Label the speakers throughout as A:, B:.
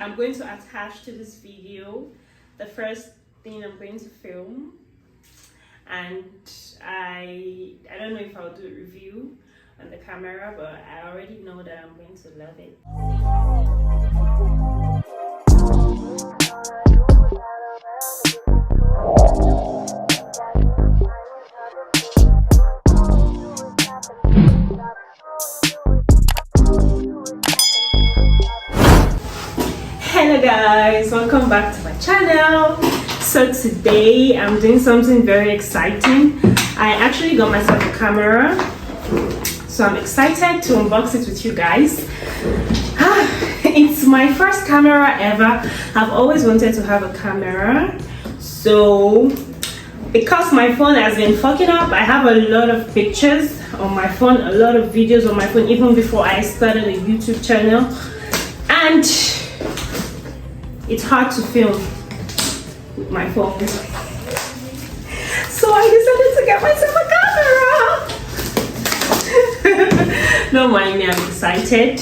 A: I'm going to attach to this video the first thing I'm going to film, and I don't know if I'll do a review on the camera, but I already know that I'm going to love it. Hello guys, welcome back to my channel. So today I'm doing something very exciting. I actually got myself a camera, so I'm excited to unbox it with you guys. It's my first camera ever. I've always wanted to have a camera, so because my phone has been fucking up, I have a lot of pictures on my phone, a lot of videos on my phone, even before I started a YouTube channel, and it's hard to film with my phone. So I decided to get myself a camera. Don't mind me, I'm excited.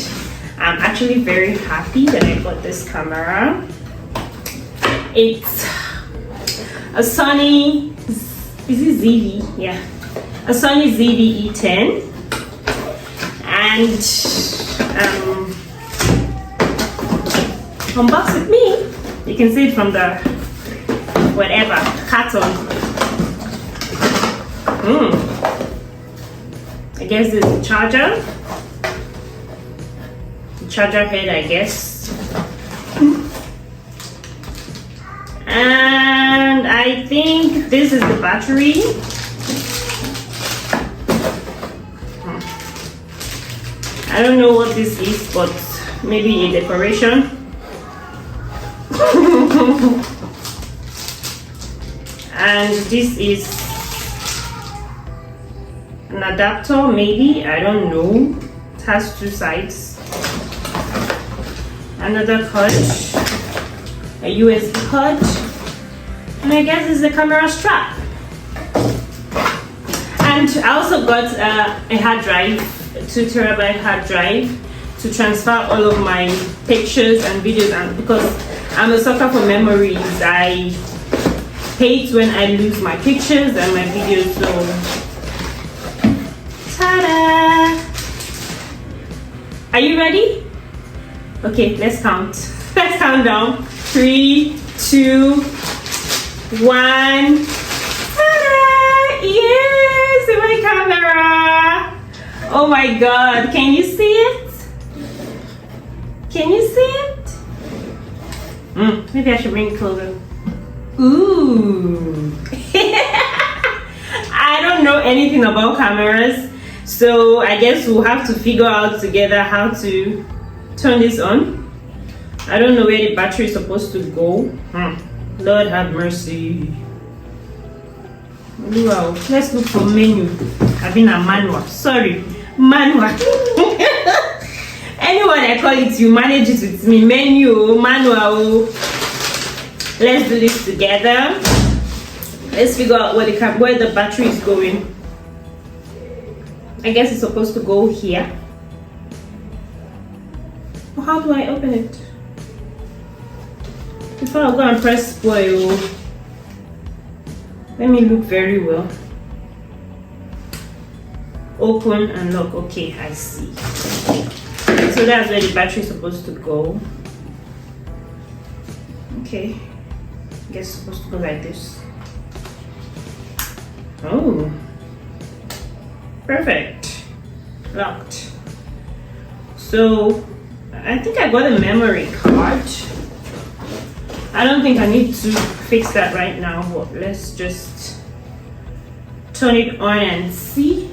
A: I'm actually very happy that I got this camera. It's a Sony, is it Zv? Yeah. A Sony Zv e10. And unbox with me. You can see it from the whatever carton. I guess this is the charger. The charger head, I guess. And I think this is the battery. I don't know what this is, but maybe a decoration. And this is an adapter, maybe, I don't know. It has two sides. Another cord, a USB cord, and I guess it's the camera strap. And I also got a hard drive, a 2TB hard drive, to transfer all of my pictures and videos, and because I'm a sucker for memories, I hate when I lose my pictures and my videos. So ta-da! Are you ready? Okay, let's count. Let's count down. 3, 2, 1. Ta-da! Yes, my camera. Oh my god, can you see it? Can you see it? Maybe I should bring it closer. Ooh. I don't know anything about cameras, so I guess we'll have to figure out together how to turn this on. I don't know where the battery is supposed to go. Lord have mercy. Wow. Let's look for menu. I've been a manual. Sorry, manual. Anyone I call it, you manage it with me. Menu, manual. Let's do this together. Let's figure out where the battery is going. I guess it's supposed to go here. How do I open it? Before I go and press spoil, let me look very well. Open and lock. Okay, I see. So that's where the battery is supposed to go. Okay, I guess it's supposed to go like this. Oh, perfect. Locked. So I think I got a memory card. I don't think I need to fix that right now, but let's just turn it on and see.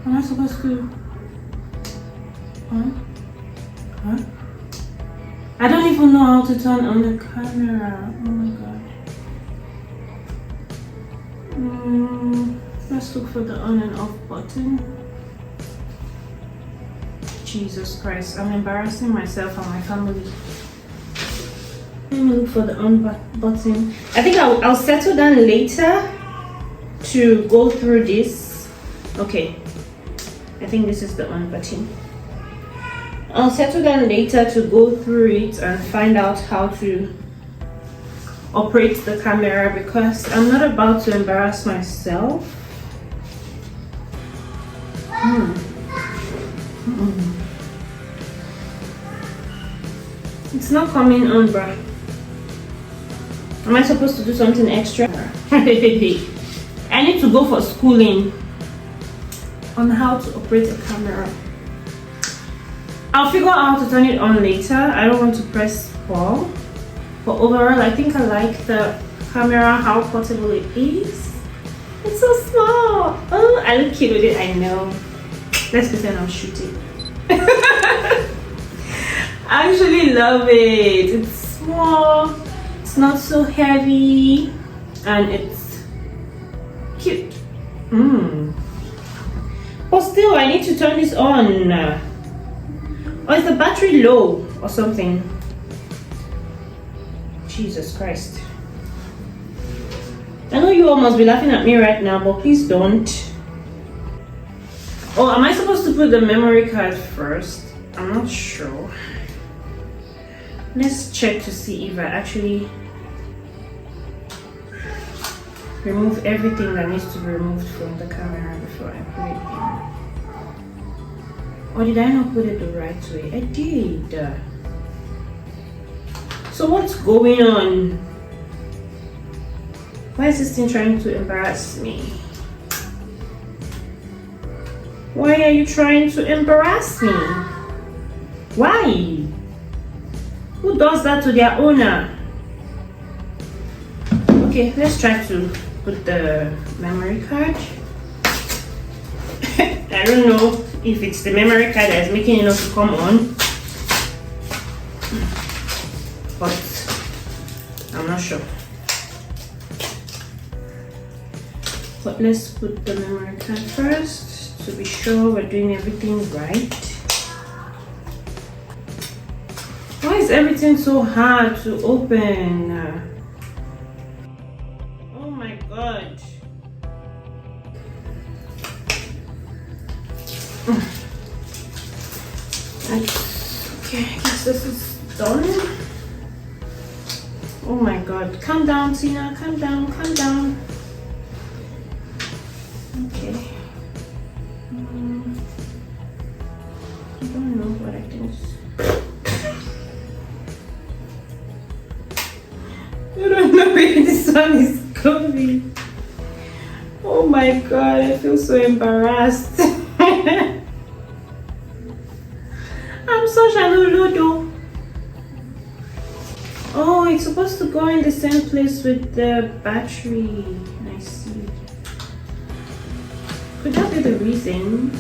A: Am I supposed to? Huh? I don't even know how to turn on the camera. Oh my god. Let's look for the on and off button. Jesus Christ, I'm embarrassing myself and my family. Let me look for the on button. I think I'll settle down later to go through this. Okay, I think this is the on button. I'll settle down later to go through it and find out how to operate the camera, because I'm not about to embarrass myself. It's not coming on, bruh. Am I supposed to do something extra? I need to go for schooling on how to operate a camera. I'll figure out how to turn it on later. I don't want to press pause. But overall, I think I like the camera, how portable it is. It's so small. Oh, I look cute with it, I know. Let's pretend I'm shooting. I actually love it. It's small, it's not so heavy, and it's cute. But still, I need to turn this on. Or is the battery low or something? Jesus Christ. I know you all must be laughing at me right now, but please don't. Oh, am I supposed to put the memory card first? I'm not sure. Let's check to see if I actually remove everything that needs to be removed from the camera before I put it in. Or did I not put it the right way? I did. So what's going on? Why is this thing trying to embarrass me? Why are you trying to embarrass me? Why? Who does that to their owner? Okay, let's try to put the memory card. I don't know if it's the memory card that is making it not to come on, but I'm not sure. But let's put the memory card first to be sure we're doing everything right. Why is everything so hard to open? Oh my god. Okay, I guess this is done. Oh my god. Calm down, Tina. Calm down, calm down. Okay. I don't know what I can do. I don't know where this one is going. Oh my god, I feel so embarrassed. I'm such a lulu. Oh, it's supposed to go in the same place with the battery. I see. Could that be the reason?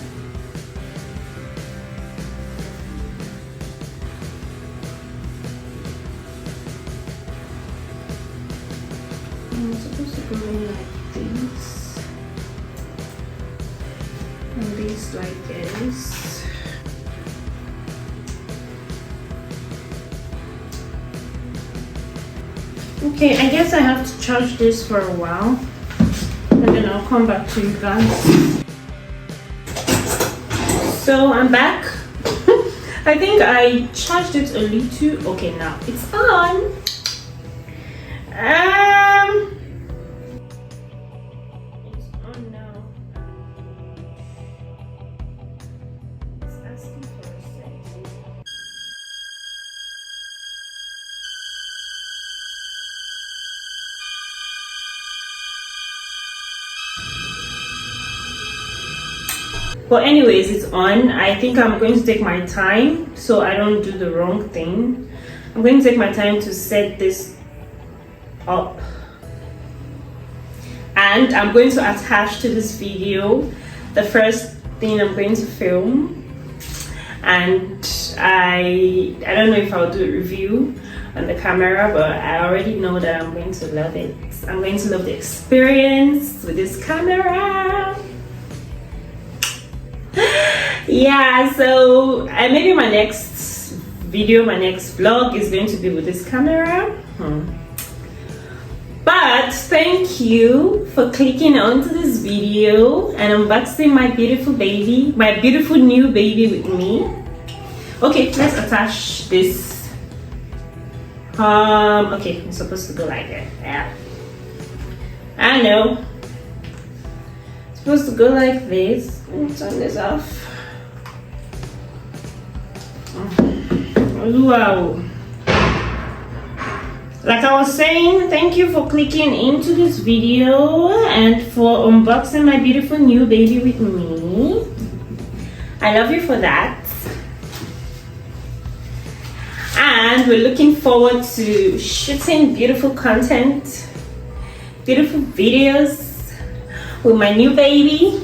A: It's supposed to go in like this, and this like this. Okay, I guess I have to charge this for a while, and then I'll come back to you guys. So I'm back. I think I charged it a little. Okay, now it's on. It's on now. It's asking for a second. But anyways, it's on. I think I'm going to take my time so I don't do the wrong thing. I'm going to take my time to set this up, and I'm going to attach to this video the first thing I'm going to film, and I don't know if I'll do a review on the camera, but I already know that I'm going to love it. I'm going to love the experience with this camera. Yeah, so maybe my next video, my next vlog is going to be with this camera. But thank you for clicking onto this video and unboxing my beautiful baby, my beautiful new baby with me. Okay, let's attach this. Okay, it's supposed to go like that. Yeah, I know. It's supposed to go like this. Turn this off. Wow. Like I was saying, thank you for clicking into this video and for unboxing my beautiful new baby with me. I love you for that. And we're looking forward to shooting beautiful content, beautiful videos with my new baby.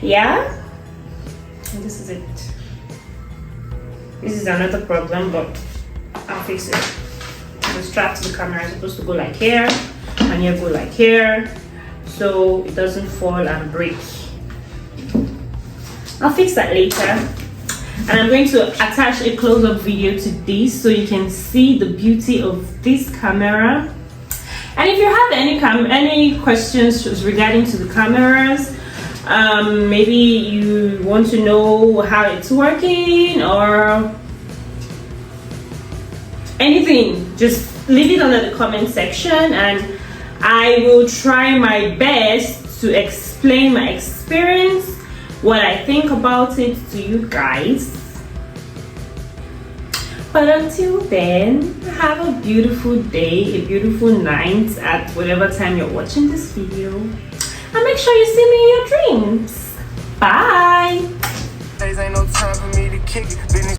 A: Yeah, and this is it. This is another problem, but I'll fix it. The strap to the camera is supposed to go like here, and here go like here, so it doesn't fall and break. I'll fix that later. And I'm going to attach a close-up video to this so you can see the beauty of this camera. And if you have any questions regarding to the cameras, maybe you want to know how it's working or anything, just leave it under the comment section and I will try my best to explain my experience, what I think about it to you guys. But until then, have a beautiful day, a beautiful night at whatever time you're watching this video. And make sure you see me in your dreams. Bye!